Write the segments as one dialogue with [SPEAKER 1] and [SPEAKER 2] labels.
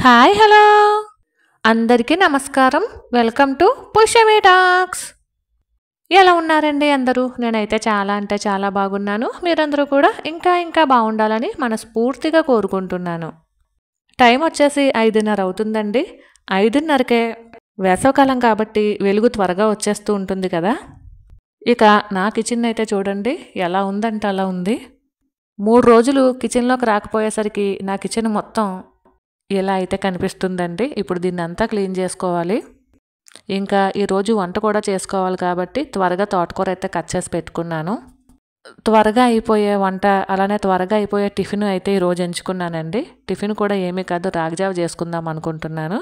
[SPEAKER 1] Hi hello అందరికీ నమస్కారం. Welcome to Pushyami talks. ఎలా ఉన్నారండి అందరూ? నేనైతే చాలా అంటే చాలా బాగున్నాను. మీరందరూ కూడా ఇంకా ఇంకా బాగుండాలని మనస్ఫూర్తిగా కోరుకుంటున్నాను. టైం వచ్చేసి 5:30 అవుతుందండి. 5:30కే వేసవకాలం కాబట్టి వెలుగు త్వరగా వచ్చేస్తూ ఉంటుంది కదా. ఇక నా కిచెన్ అయితే చూడండి ఎలా ఉందంటే అలా ఉంది. 3 రోజులు కిచెన్లోకి రాకపోయేసరికి నా కిచెన్ మొత్తం ఇలా అయితే కనిపిస్తుందండి. ఇప్పుడు దీన్ని అంతా క్లీన్ చేసుకోవాలి. ఇంకా ఈరోజు వంట కూడా చేసుకోవాలి కాబట్టి త్వరగా తోటకూర అయితే కట్ చేసి పెట్టుకున్నాను. త్వరగా అయిపోయే వంట అలానే త్వరగా అయిపోయే టిఫిన్ అయితే ఈరోజు ఎంచుకున్నానండి. టిఫిన్ కూడా ఏమీ కాదు, రాగిజావ చేసుకుందాం అనుకుంటున్నాను.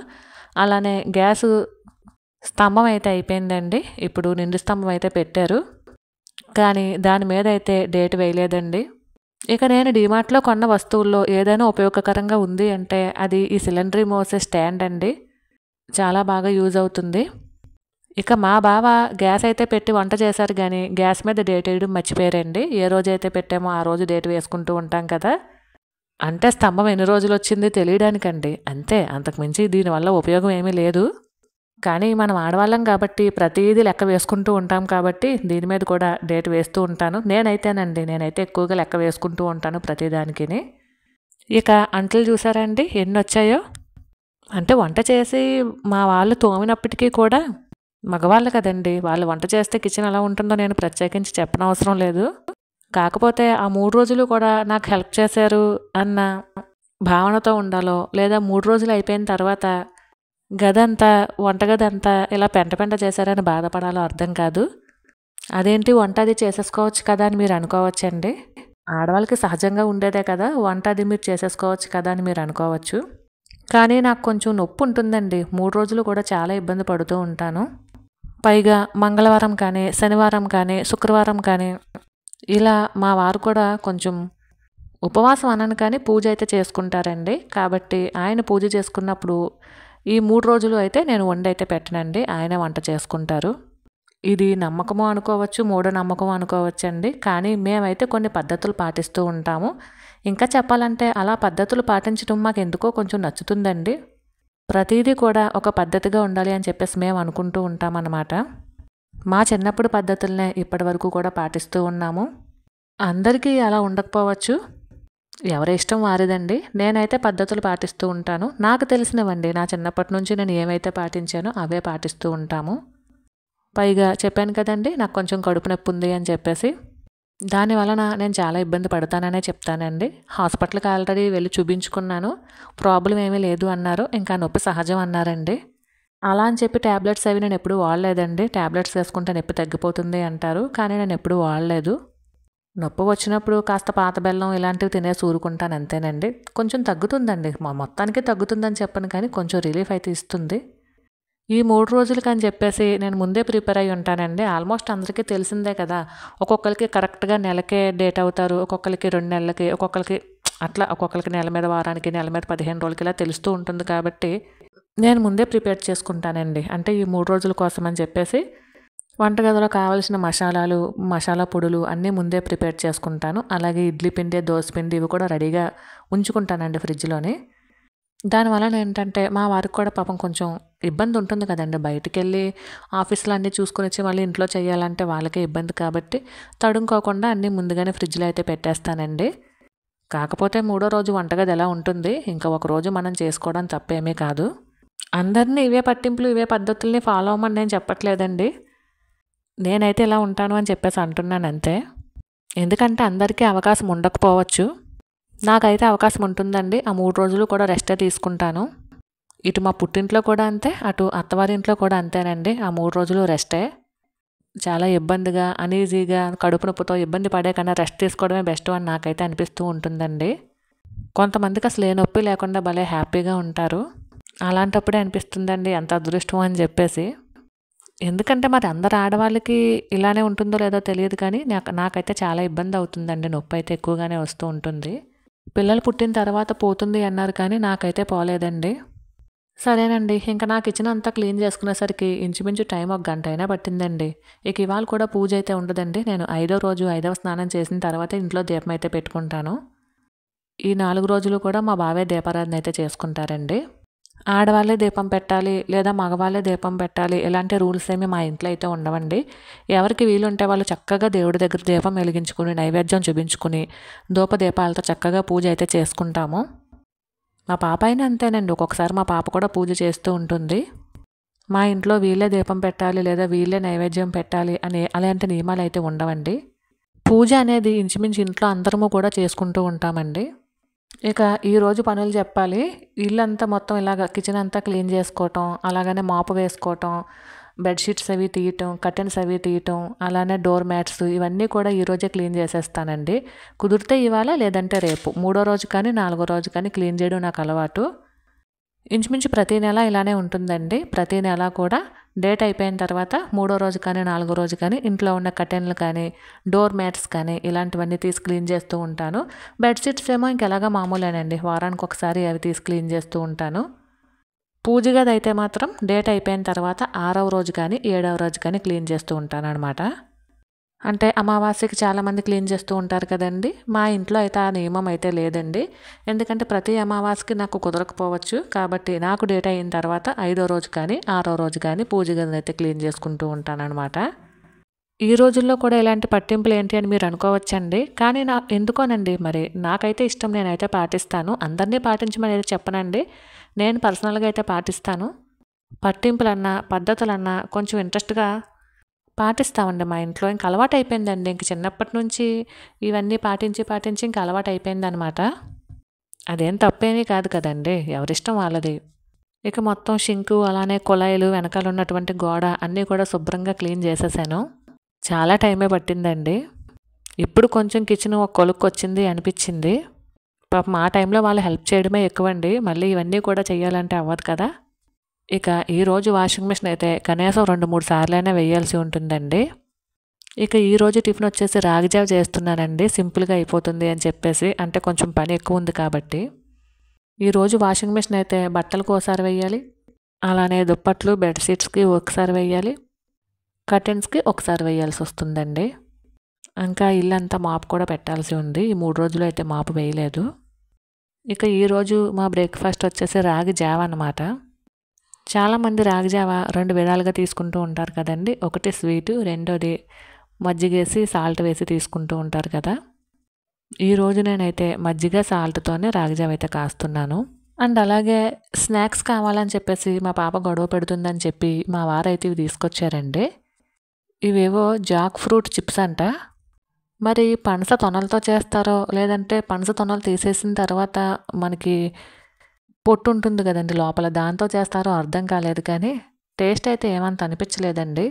[SPEAKER 1] అలానే గ్యాసు స్తంభం అయితే అయిపోయిందండి. ఇప్పుడు నిండు స్తంభం అయితే పెట్టారు, కానీ దాని మీద అయితే డేట్ వేయలేదండి. ఇక నేను డీమార్ట్లో కొన్న వస్తువుల్లో ఏదైనా ఉపయోగకరంగా ఉంది అంటే అది ఈ సిలిండర్ మోసే స్టాండ్ అండి. చాలా బాగా యూజ్ అవుతుంది. ఇక మా బావ గ్యాస్ అయితే పెట్టి వంట చేశారు, కానీ గ్యాస్ మీద డేట్ వేయడం మర్చిపోయారండి. ఏ రోజైతే పెట్టామో ఆ రోజు డేట్ వేసుకుంటూ ఉంటాం కదా. అంటే స్తంభం ఎన్ని రోజులు వచ్చింది తెలియడానికండి, అంతే. అంతకుమించి దీనివల్ల ఉపయోగం ఏమీ లేదు. కానీ మనం ఆడవాళ్ళం కాబట్టి ప్రతిదీ లెక్క వేసుకుంటూ ఉంటాం కాబట్టి దీని మీద కూడా డేట్ వేస్తూ ఉంటాను. నేనైతే ఎక్కువగా లెక్క వేసుకుంటూ ఉంటాను ప్రతిదానికి. ఇక అంట్లు చూసారండి ఎన్ని వచ్చాయో. అంటే వంట చేసి మా వాళ్ళు తోమినప్పటికీ కూడా మగవాళ్ళు కదండి, వాళ్ళు వంట చేస్తే కిచెన్ ఎలా ఉంటుందో నేను ప్రత్యేకించి చెప్పనవసరం లేదు. కాకపోతే ఆ 3 రోజులు కూడా నాకు హెల్ప్ చేశారు అన్న భావనతో ఉండాలో, లేదా 3 రోజులు అయిపోయిన తర్వాత గదంతా వంటగదంతా ఇలా పెంట చేశారని బాధపడాలో అర్థం కాదు. అదేంటి వంట అది చేసేసుకోవచ్చు కదా అని మీరు అనుకోవచ్చండి. ఆడవాళ్ళకి సహజంగా ఉండేదే కదా, వంట అది మీరు చేసేసుకోవచ్చు కదా అని మీరు అనుకోవచ్చు. కానీ నాకు కొంచెం నొప్పి ఉంటుందండి. 3 రోజులు కూడా చాలా ఇబ్బంది పడుతూ ఉంటాను. పైగా మంగళవారం కానీ, శనివారం కానీ, శుక్రవారం కానీ ఇలా మా వారు కూడా కొంచెం ఉపవాసం అనను కానీ పూజ అయితే చేసుకుంటారండి. కాబట్టి ఆయన పూజ చేసుకున్నప్పుడు ఈ 3 రోజులు అయితే నేను వండి అయితే పెట్టనండి, ఆయనే వంట చేసుకుంటారు. ఇది నమ్మకమో అనుకోవచ్చు, మూఢనమ్మకమో అనుకోవచ్చండి. కానీ మేమైతే కొన్ని పద్ధతులు పాటిస్తూ ఉంటాము. ఇంకా చెప్పాలంటే అలా పద్ధతులు పాటించడం మాకు ఎందుకో కొంచెం నచ్చుతుందండి. ప్రతిదీ కూడా ఒక పద్ధతిగా ఉండాలి అని చెప్పేసి మేము అనుకుంటూ ఉంటామన్నమాట. మా చిన్నప్పుడు పద్ధతులనే ఇప్పటి వరకు కూడా పాటిస్తూ ఉన్నాము. అందరికీ అలా ఉండకపోవచ్చు, ఎవరి ఇష్టం వారిదండి. నేనైతే పద్ధతులు పాటిస్తూ ఉంటాను. నాకు తెలిసినవండి, నా చిన్నప్పటి నుంచి నేను ఏమైతే పాటించానో అవే పాటిస్తూ ఉంటాము. పైగా చెప్పాను కదండి నాకు కొంచెం కడుపు నొప్పి ఉంది అని చెప్పేసి, దానివలన నేను చాలా ఇబ్బంది పడతాననే చెప్తానండి. హాస్పిటల్కి ఆల్రెడీ వెళ్ళి చూపించుకున్నాను, ప్రాబ్లం ఏమీ లేదు అన్నారు. ఇంకా నొప్పి సహజం అన్నారండి. అలా అని చెప్పి ట్యాబ్లెట్స్ అవి నేను ఎప్పుడూ వాడలేదండి. ట్యాబ్లెట్స్ వేసుకుంటే నొప్పి తగ్గిపోతుంది అంటారు, కానీ నేను ఎప్పుడూ వాడలేదు. నొప్పి వచ్చినప్పుడు కాస్త పాత బెల్లం ఇలాంటివి తినేసి ఊరుకుంటాను అంతేనండి. కొంచెం తగ్గుతుందండి, మొత్తానికి తగ్గుతుందని చెప్పను కానీ కొంచెం రిలీఫ్ అయితే ఇస్తుంది. ఈ 3 రోజులకి అని చెప్పేసి నేను ముందే ప్రిపేర్ అయ్యి ఉంటానండి. ఆల్మోస్ట్ అందరికీ తెలిసిందే కదా. ఒక్కొక్కరికి కరెక్ట్గా నెలకే డేట్ అవుతారు, ఒక్కొక్కరికి 2 నెలలకి, ఒక్కొక్కరికి నెల మీద వారానికి, నెల మీద 15 రోజులకి ఇలా తెలుస్తూ ఉంటుంది. కాబట్టి నేను ముందే ప్రిపేర్ చేసుకుంటానండి. అంటే ఈ 3 రోజుల కోసం అని చెప్పేసి వంటగదిలో కావాల్సిన మసాలా పొడులు అన్నీ ముందే ప్రిపేర్ చేసుకుంటాను. అలాగే ఇడ్లీ పిండి, దోశ పిండి ఇవి కూడా రెడీగా ఉంచుకుంటానండి ఫ్రిడ్జ్లోని. దానివల్ల ఏంటంటే మా వారికి కూడా పాపం కొంచెం ఇబ్బంది ఉంటుంది కదండి. బయటికి వెళ్ళి ఆఫీస్లో అన్నీ చూసుకొని వచ్చి మళ్ళీ ఇంట్లో చేయాలంటే వాళ్ళకే ఇబ్బంది కాబట్టి తడుముకోకుండా అన్నీ ముందుగానే ఫ్రిడ్జ్లో అయితే పెట్టేస్తానండి. కాకపోతే 3వ రోజు వంటగది ఎలా ఉంటుంది, ఇంకా ఒక రోజు మనం చేసుకోవడం తప్పేమీ కాదు. అందరినీ ఇవే పట్టింపులు ఇవే పద్ధతుల్ని ఫాలో అవ్వమని నేను చెప్పట్లేదండి. నేనైతే ఇలా ఉంటాను అని చెప్పేసి అంటున్నాను అంతే. ఎందుకంటే అందరికీ అవకాశం ఉండకపోవచ్చు, నాకైతే అవకాశం ఉంటుందండి. ఆ 3 రోజులు కూడా రెస్టే తీసుకుంటాను. ఇటు మా పుట్టింట్లో కూడా అంతే, అటు అత్తవారింట్లో కూడా అంతేనండి. ఆ 3 రోజులు రెస్టే. చాలా ఇబ్బందిగా అనీజీగా కడుపు నొప్పితో ఇబ్బంది పడే కన్నా రెస్ట్ తీసుకోవడమే బెస్ట్ అని నాకైతే అనిపిస్తూ ఉంటుందండి. కొంతమందికి అసలు ఏ నొప్పి లేకుండా భలే హ్యాపీగా ఉంటారు. అలాంటప్పుడే అనిపిస్తుందండి ఎంత అదృష్టం అని చెప్పేసి. ఎందుకంటే మరి అందరు ఆడవాళ్ళకి ఇలానే ఉంటుందో లేదో తెలియదు, కానీ నాకైతే చాలా ఇబ్బంది అవుతుందండి. నొప్పి అయితే ఎక్కువగానే వస్తూ ఉంటుంది. పిల్లలు పుట్టిన తర్వాత పోతుంది అన్నారు, కానీ నాకైతే పోలేదండి. సరేనండి, ఇంకా నా కిచెన్ అంతా క్లీన్ చేసుకునేసరికి ఇంచుమించు టైం 1 గంట అయినా పట్టిందండి. ఇక ఇవాళ కూడా పూజ అయితే ఉండదండి. నేను 5వ రోజు 5వ స్నానం చేసిన తర్వాత ఇంట్లో దీపం అయితే పెట్టుకుంటాను. ఈ 4 రోజులు కూడా మా బావే దీపారాధన అయితే చేసుకుంటారండి. ఆడవాళ్ళే దీపం పెట్టాలి లేదా మగవాళ్ళే దీపం పెట్టాలి ఇలాంటి రూల్స్ ఏమి మా ఇంట్లో అయితే ఉండవండి. ఎవరికి వీలుంటే వాళ్ళు చక్కగా దేవుడి దగ్గర దీపం వెలిగించుకుని నైవేద్యం చూపించుకుని ధూపదీపాలతో చక్కగా పూజ అయితే చేసుకుంటాము. మా పాప అయినా అంతేనండి, ఒక్కొక్కసారి మా పాప కూడా పూజ చేస్తూ ఉంటుంది. మా ఇంట్లో వీళ్ళే దీపం పెట్టాలి లేదా వీళ్ళే నైవేద్యం పెట్టాలి అని అలాంటి నియమాలు అయితే ఉండవండి. పూజ అనేది ఇంచుమించు ఇంట్లో అందరము కూడా చేసుకుంటూ ఉంటామండి. ఇక ఈరోజు పనులు చెప్పాలి. ఇల్లంతా మొత్తం ఇలాగ కిచెన్ అంతా క్లీన్ చేసుకోవటం, అలాగనే మాపు వేసుకోవటం, బెడ్షీట్స్ అవి తీయటం, కర్టెన్స్ అవి తీయటం, అలానే డోర్ మ్యాట్స్ ఇవన్నీ కూడా ఈరోజే క్లీన్ చేసేస్తానండి. కుదిరితే ఇవాళ లేదంటే రేపు 3వ రోజు కానీ 4వ రోజు కానీ క్లీన్ చేయడం నాకు అలవాటు. ఇంచుమించు ప్రతి నెల ఇలానే ఉంటుందండి. ప్రతి నెల కూడా డేట్ అయిపోయిన తర్వాత 3వ రోజు కానీ 4వ రోజు కానీ ఇంట్లో ఉన్న కర్టెన్లు కానీ డోర్ మ్యాట్స్ కానీ ఇలాంటివన్నీ తీసి క్లీన్ చేస్తూ ఉంటాను. బెడ్షీట్స్ ఏమో ఇంకెలాగా మామూలేనండి, వారానికి ఒకసారి అవి తీసి క్లీన్ చేస్తూ ఉంటాను. పూజ గది అయితే మాత్రం డేట్ అయిపోయిన తర్వాత 6వ రోజు కానీ 7వ రోజు కానీ క్లీన్ చేస్తూ ఉంటాను అనమాట. అంటే అమావాస్యకి చాలామంది క్లీన్ చేస్తూ ఉంటారు కదండి. మా ఇంట్లో అయితే ఆ నియమం అయితే లేదండి. ఎందుకంటే ప్రతి అమావాస్యకి నాకు కుదరకపోవచ్చు. కాబట్టి నాకు డేట్ అయిన తర్వాత 5వ రోజు కానీ 6వ రోజు కానీ పూజ గదిని అయితే క్లీన్ చేసుకుంటూ ఉంటానన్నమాట. ఈ రోజుల్లో కూడా ఇలాంటి పట్టింపులు ఏంటి అని మీరు అనుకోవచ్చండి. కానీ ఎందుకోనండి మరి నాకైతే ఇష్టం, నేనైతే పాటిస్తాను. అందరినీ పాటించమని అయితే చెప్పనండి, నేను పర్సనల్గా అయితే పాటిస్తాను. పట్టింపులన్నా పద్ధతులన్నా కొంచెం ఇంట్రెస్ట్గా పాటిస్తామండి మా ఇంట్లో. ఇంక అలవాటు అయిపోయిందండి. ఇంక చిన్నప్పటి నుంచి ఇవన్నీ పాటించి ఇంక అలవాటు అయిపోయిందనమాట. అదేం తప్పేమీ కాదు కదండి, ఎవరిష్టం వాళ్ళది. ఇక మొత్తం షింకు అలానే కుళాయిలు వెనకాల ఉన్నటువంటి గోడ అన్నీ కూడా శుభ్రంగా క్లీన్ చేసేసాను. చాలా టైమే పట్టిందండి. ఇప్పుడు కొంచెం కిచెన్ ఒక కొలుక్కొచ్చింది అనిపించింది. పాపం ఆ టైంలో వాళ్ళు హెల్ప్ చేయడమే ఎక్కువండి. మళ్ళీ ఇవన్నీ కూడా చెయ్యాలంటే అవ్వదు కదా. ఇక ఈరోజు వాషింగ్ మిషన్ అయితే కనీసం 2-3 సార్లైనా వేయాల్సి ఉంటుందండి. ఇక ఈరోజు టిఫిన్ వచ్చేసి రాగి జావ చేస్తున్నానండి, సింపుల్గా అయిపోతుంది అని చెప్పేసి. అంటే కొంచెం పని ఎక్కువ ఉంది కాబట్టి. ఈరోజు వాషింగ్ మిషన్ అయితే బట్టలకు ఒకసారి వేయాలి, అలానే దుప్పట్లు బెడ్షీట్స్కి ఒకసారి వేయాలి, కర్టెన్స్కి ఒకసారి వేయాల్సి వస్తుందండి. ఇంకా ఇల్లంతా మాపు కూడా పెట్టాల్సి ఉంది. ఈ 3 రోజులు అయితే మాపు వేయలేదు. ఇక ఈరోజు మా బ్రేక్ఫాస్ట్ వచ్చేసి రాగి జావ అన్నమాట. చాలామంది రాగి జావ 2 విధాలుగా తీసుకుంటూ ఉంటారు కదండి. ఒకటి స్వీటు, రెండోది మజ్జిగేసి సాల్ట్ వేసి తీసుకుంటూ ఉంటారు కదా. ఈరోజు నేనైతే మజ్జిగ సాల్ట్తోనే రాగి జావ అయితే కాస్తున్నాను. అండ్ అలాగే స్నాక్స్ కావాలని చెప్పేసి మా పాప గొడవ పెడుతుందని చెప్పి మా వారైతే ఇవి తీసుకొచ్చారండి. ఇవేవో జాక్ ఫ్రూట్ చిప్స్ అంట. మరి పనస తొనలతో చేస్తారో లేదంటే పనస తొనలు తీసేసిన తర్వాత మనకి పొట్టు ఉంటుంది కదండి లోపల, దాంతో చేస్తారో అర్థం కాలేదు. కానీ టేస్ట్ అయితే ఏమంత అనిపించలేదండి.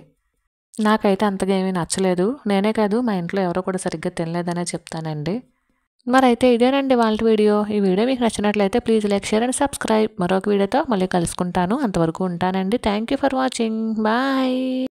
[SPEAKER 1] నాకైతే అంతగా ఏమీ నచ్చలేదు. నేనే కాదు మా ఇంట్లో ఎవరో కూడా సరిగ్గా తినలేదనే చెప్తానండి. మరైతే ఇదేనండి వాళ్ళ వీడియో. ఈ వీడియో మీకు నచ్చినట్లయితే please like, share and subscribe. మరొక వీడియోతో మళ్ళీ కలుసుకుంటాను. అంతవరకు ఉంటానండి. Thank you for watching. Bye.